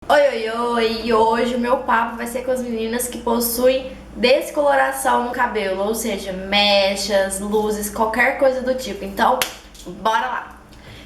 Oi, oi, oi! E hoje o meu papo vai ser com as meninas que possuem descoloração no cabelo, ou seja, mechas, luzes, qualquer coisa do tipo. Então, bora lá!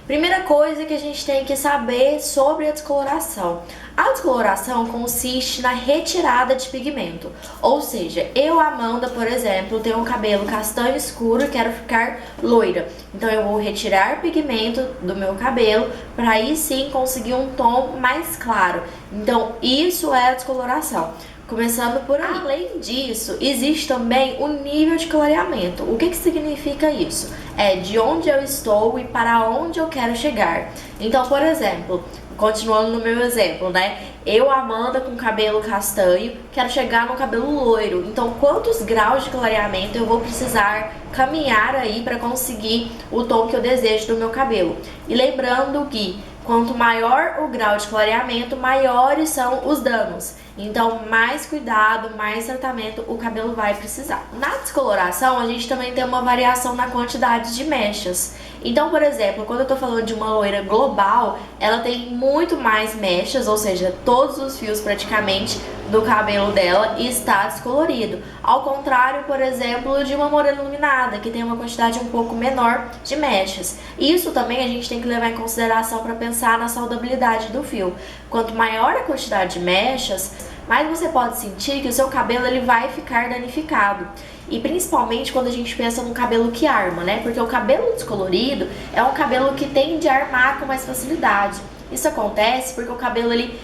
Primeira coisa que a gente tem que saber sobre a descoloração. A descoloração consiste na retirada de pigmento. Ou seja, eu, Amanda, por exemplo, tenho um cabelo castanho escuro e quero ficar loira. Então eu vou retirar pigmento do meu cabelo para aí sim conseguir um tom mais claro. Então isso é a descoloração. Começando por aí. Além disso, existe também o nível de clareamento. O que significa isso? É de onde eu estou e para onde eu quero chegar. Então, por exemplo, continuando no meu exemplo, né? Eu, Amanda, com cabelo castanho, quero chegar no cabelo loiro. Então, quantos graus de clareamento eu vou precisar caminhar aí para conseguir o tom que eu desejo do meu cabelo? E lembrando que quanto maior o grau de clareamento, maiores são os danos. Então, mais cuidado, mais tratamento o cabelo vai precisar. Na descoloração, a gente também tem uma variação na quantidade de mechas. Então, por exemplo, quando eu tô falando de uma loira global, ela tem muito mais mechas, ou seja, todos os fios praticamente do cabelo dela está descolorido. Ao contrário, por exemplo, de uma morena iluminada, que tem uma quantidade um pouco menor de mechas. Isso também a gente tem que levar em consideração para pensar na saudabilidade do fio. Quanto maior a quantidade de mechas, mais você pode sentir que o seu cabelo ele vai ficar danificado. E principalmente quando a gente pensa num cabelo que arma, né? Porque o cabelo descolorido é um cabelo que tende a armar com mais facilidade. Isso acontece porque o cabelo ele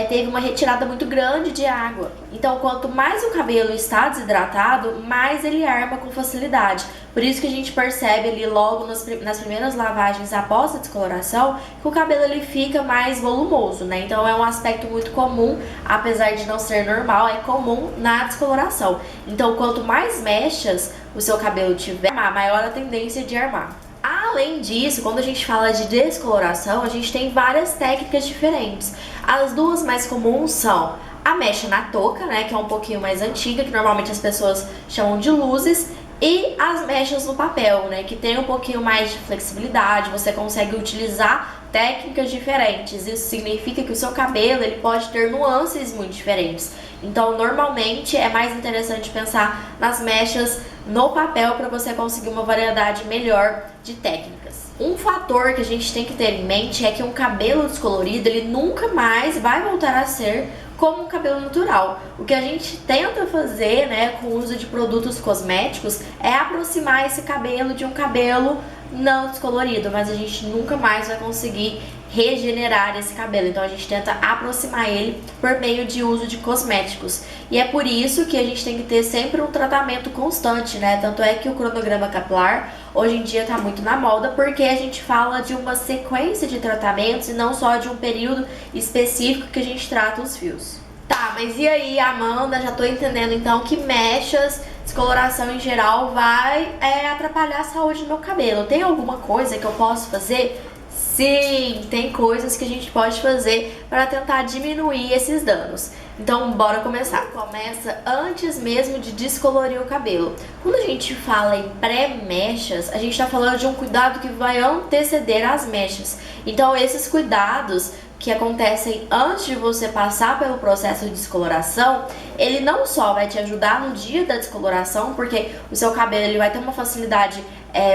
teve uma retirada muito grande de água. Então, quanto mais o cabelo está desidratado, mais ele arma com facilidade. Por isso que a gente percebe ali logo nas primeiras lavagens após a descoloração que o cabelo ele fica mais volumoso, né? Então é um aspecto muito comum, apesar de não ser normal, é comum na descoloração. Então, quanto mais mechas o seu cabelo tiver, maior a tendência de armar. Além disso, quando a gente fala de descoloração, a gente tem várias técnicas diferentes. As duas mais comuns são a mecha na touca, né, que é um pouquinho mais antiga, que normalmente as pessoas chamam de luzes, e as mechas no papel, né, que tem um pouquinho mais de flexibilidade, você consegue utilizar técnicas diferentes. Isso significa que o seu cabelo ele pode ter nuances muito diferentes. Então, normalmente é mais interessante pensar nas mechas no papel para você conseguir uma variedade melhor de técnicas. Um fator que a gente tem que ter em mente é que um cabelo descolorido ele nunca mais vai voltar a ser como um cabelo natural. O que a gente tenta fazer, né, com o uso de produtos cosméticos é aproximar esse cabelo de um cabelo não descolorido, mas a gente nunca mais vai conseguir regenerar esse cabelo. Então a gente tenta aproximar ele por meio de uso de cosméticos. E é por isso que a gente tem que ter sempre um tratamento constante, né? Tanto é que o cronograma capilar hoje em dia tá muito na moda, porque a gente fala de uma sequência de tratamentos e não só de um período específico que a gente trata os fios. Tá, mas e aí, Amanda? Já tô entendendo então que mechas, descoloração em geral vai atrapalhar a saúde do meu cabelo. Tem alguma coisa que eu posso fazer? Sim, tem coisas que a gente pode fazer para tentar diminuir esses danos. Então, bora começar. Começa antes mesmo de descolorir o cabelo. Quando a gente fala em pré-mechas, a gente está falando de um cuidado que vai anteceder as mechas. Então, esses cuidados que acontecem antes de você passar pelo processo de descoloração, ele não só vai te ajudar no dia da descoloração, porque o seu cabelo ele vai ter uma facilidade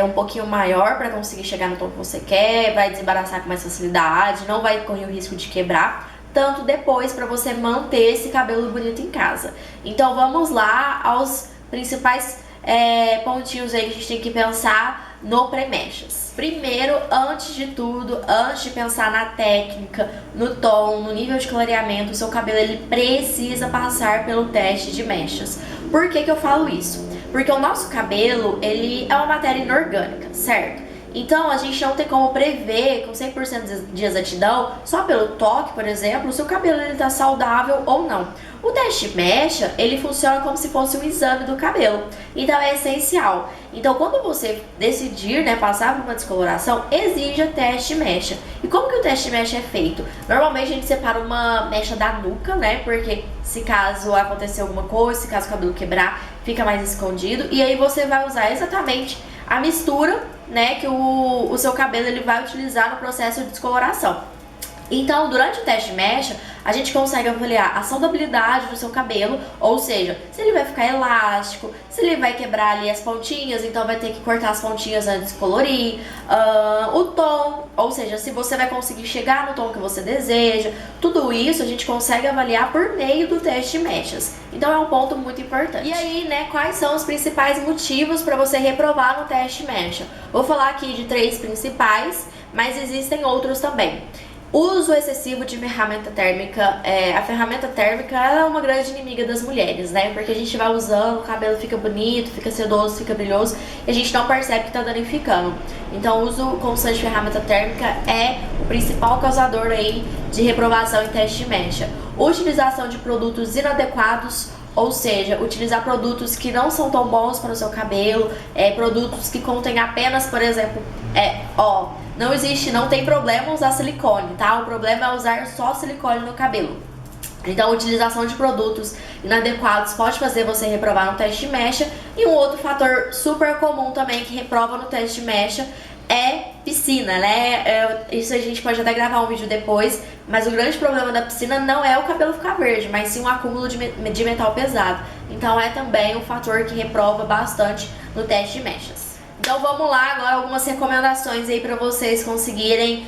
um pouquinho maior para conseguir chegar no tom que você quer, vai desembaraçar com mais facilidade, não vai correr o risco de quebrar, tanto depois para você manter esse cabelo bonito em casa. Então vamos lá aos principais pontinhos aí que a gente tem que pensar no pré-mechas. Primeiro, antes de tudo, antes de pensar na técnica, no tom, no nível de clareamento, o seu cabelo ele precisa passar pelo teste de mechas. Por que que eu falo isso? Porque o nosso cabelo, ele é uma matéria inorgânica, certo? Então, a gente não tem como prever com 100% de exatidão, só pelo toque, por exemplo, se o cabelo está saudável ou não. O teste mecha, ele funciona como se fosse um exame do cabelo, então é essencial. Então, quando você decidir, né, passar por uma descoloração, exija teste mecha. E como que o teste mecha é feito? Normalmente a gente separa uma mecha da nuca, né, porque se caso acontecer alguma coisa, se caso o cabelo quebrar, fica mais escondido. E aí você vai usar exatamente a mistura, né, que o seu cabelo ele vai utilizar no processo de descoloração. Então, durante o teste mecha, a gente consegue avaliar a saudabilidade do seu cabelo, ou seja, se ele vai ficar elástico, se ele vai quebrar ali as pontinhas, então vai ter que cortar as pontinhas antes de colorir, o tom, ou seja, se você vai conseguir chegar no tom que você deseja, tudo isso a gente consegue avaliar por meio do teste de mechas. Então é um ponto muito importante. E aí, né, quais são os principais motivos para você reprovar no teste mecha? Vou falar aqui de 3 principais, mas existem outros também. Uso excessivo de ferramenta térmica. A ferramenta térmica ela é uma grande inimiga das mulheres, né? Porque a gente vai usando, o cabelo fica bonito, fica sedoso, fica brilhoso e a gente não percebe que tá danificando. Então o uso constante de ferramenta térmica é o principal causador aí de reprovação em teste de mecha. Utilização de produtos inadequados, ou seja, utilizar produtos que não são tão bons para o seu cabelo, produtos que contêm apenas, por exemplo, não tem problema usar silicone, tá? O problema é usar só silicone no cabelo. Então, a utilização de produtos inadequados pode fazer você reprovar no teste de mecha. E um outro fator super comum também que reprova no teste de mecha é piscina, né? Isso a gente pode até gravar um vídeo depois, mas o grande problema da piscina não é o cabelo ficar verde, mas sim um acúmulo de metal pesado. Então é também um fator que reprova bastante no teste de mechas. Então vamos lá, agora algumas recomendações aí para vocês conseguirem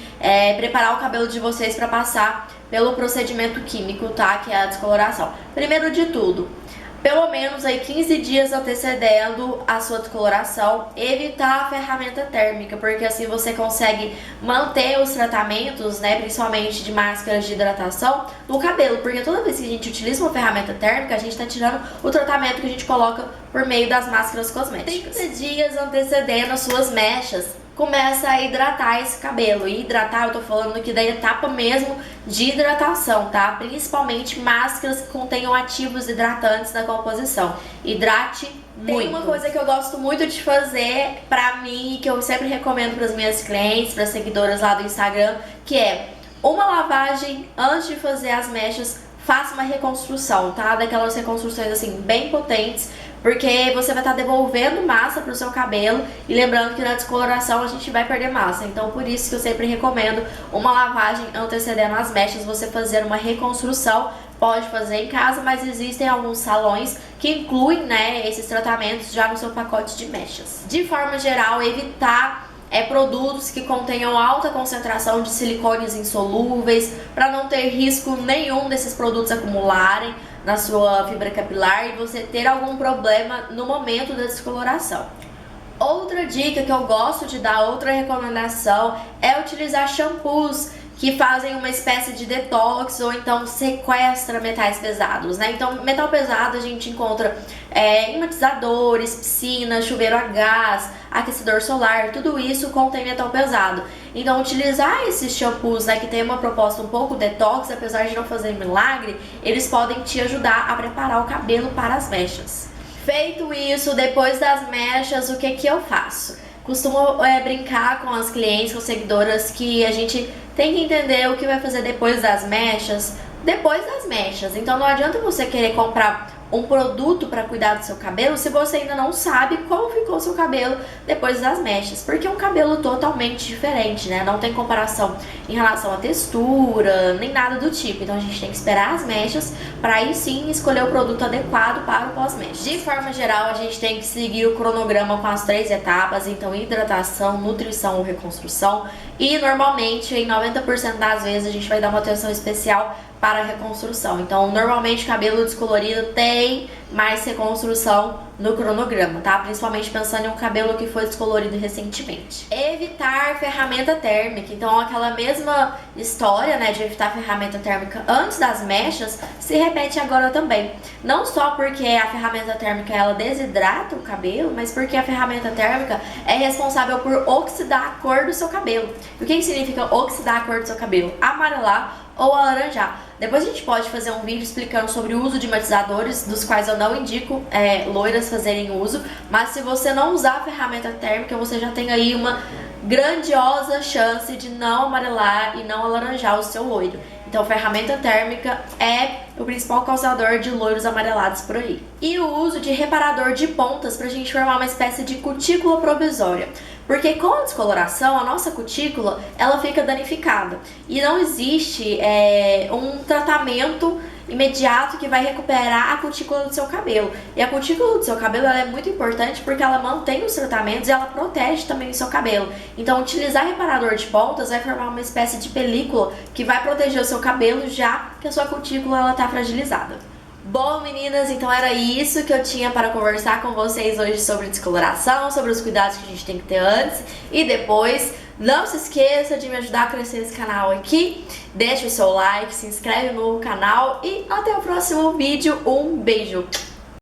preparar o cabelo de vocês para passar pelo procedimento químico, tá? Que é a descoloração. Primeiro de tudo, pelo menos aí 15 dias antecedendo a sua descoloração, evitar a ferramenta térmica, porque assim você consegue manter os tratamentos, né, principalmente de máscaras de hidratação, no cabelo, porque toda vez que a gente utiliza uma ferramenta térmica, a gente está tirando o tratamento que a gente coloca por meio das máscaras cosméticas. 30 dias antecedendo as suas mechas, começa a hidratar esse cabelo. E hidratar, eu tô falando aqui da etapa mesmo de hidratação, tá? Principalmente máscaras que contenham ativos hidratantes na composição. Hidrate muito. Tem uma coisa que eu gosto muito de fazer pra mim, que eu sempre recomendo pras minhas clientes, pras seguidoras lá do Instagram, que é uma lavagem antes de fazer as mechas. Faça uma reconstrução, tá? Daquelas reconstruções assim bem potentes, porque você vai estar devolvendo massa pro seu cabelo. E lembrando que na descoloração a gente vai perder massa. Então por isso que eu sempre recomendo uma lavagem antecedendo as mechas, você fazer uma reconstrução. Pode fazer em casa, mas existem alguns salões que incluem, né, esses tratamentos já no seu pacote de mechas. De forma geral, evitar produtos que contenham alta concentração de silicones insolúveis, para não ter risco nenhum desses produtos acumularem na sua fibra capilar e você ter algum problema no momento da descoloração. Outra dica que eu gosto de dar, outra recomendação, é utilizar shampoos que fazem uma espécie de detox ou então sequestra metais pesados, né? Então, metal pesado a gente encontra em matizadores, piscina, chuveiro a gás, aquecedor solar, tudo isso contém metal pesado. Então, utilizar esses shampoos, né, que tem uma proposta um pouco detox, apesar de não fazer milagre, eles podem te ajudar a preparar o cabelo para as mechas. Feito isso, depois das mechas, o que eu faço? Costumo brincar com as clientes, com as seguidoras, que a gente tem que entender o que vai fazer depois das mechas. Então não adianta você querer comprar um produto para cuidar do seu cabelo se você ainda não sabe como ficou o seu cabelo depois das mechas, porque é um cabelo totalmente diferente, né? Não tem comparação em relação à textura, nem nada do tipo. Então a gente tem que esperar as mechas para aí sim escolher o produto adequado para o pós-mechas. De forma geral, a gente tem que seguir o cronograma com as 3 etapas, então hidratação, nutrição ou reconstrução, e normalmente em 90% das vezes a gente vai dar uma atenção especial para a reconstrução. Então, normalmente cabelo descolorido tem mais reconstrução no cronograma, tá? Principalmente pensando em um cabelo que foi descolorido recentemente. Evitar ferramenta térmica. Então, aquela mesma história, né, de evitar ferramenta térmica antes das mechas, se repete agora também. Não só porque a ferramenta térmica ela desidrata o cabelo, mas porque a ferramenta térmica é responsável por oxidar a cor do seu cabelo. E o que significa oxidar a cor do seu cabelo? Amarelar ou alaranjar. Depois a gente pode fazer um vídeo explicando sobre o uso de matizadores, dos quais eu não indico loiras fazerem uso, mas se você não usar a ferramenta térmica, você já tem aí uma grandiosa chance de não amarelar e não alaranjar o seu loiro. Então, ferramenta térmica é o principal causador de loiros amarelados por aí. E o uso de reparador de pontas pra gente formar uma espécie de cutícula provisória. Porque com a descoloração, a nossa cutícula, ela fica danificada. E não existe um tratamento imediato que vai recuperar a cutícula do seu cabelo. E a cutícula do seu cabelo ela é muito importante porque ela mantém os tratamentos e ela protege também o seu cabelo. Então, utilizar reparador de pontas vai formar uma espécie de película que vai proteger o seu cabelo, já que a sua cutícula está fragilizada. Bom, meninas, então era isso que eu tinha para conversar com vocês hoje sobre descoloração, sobre os cuidados que a gente tem que ter antes e depois. Não se esqueça de me ajudar a crescer esse canal aqui, deixa o seu like, se inscreve no canal e até o próximo vídeo. Um beijo!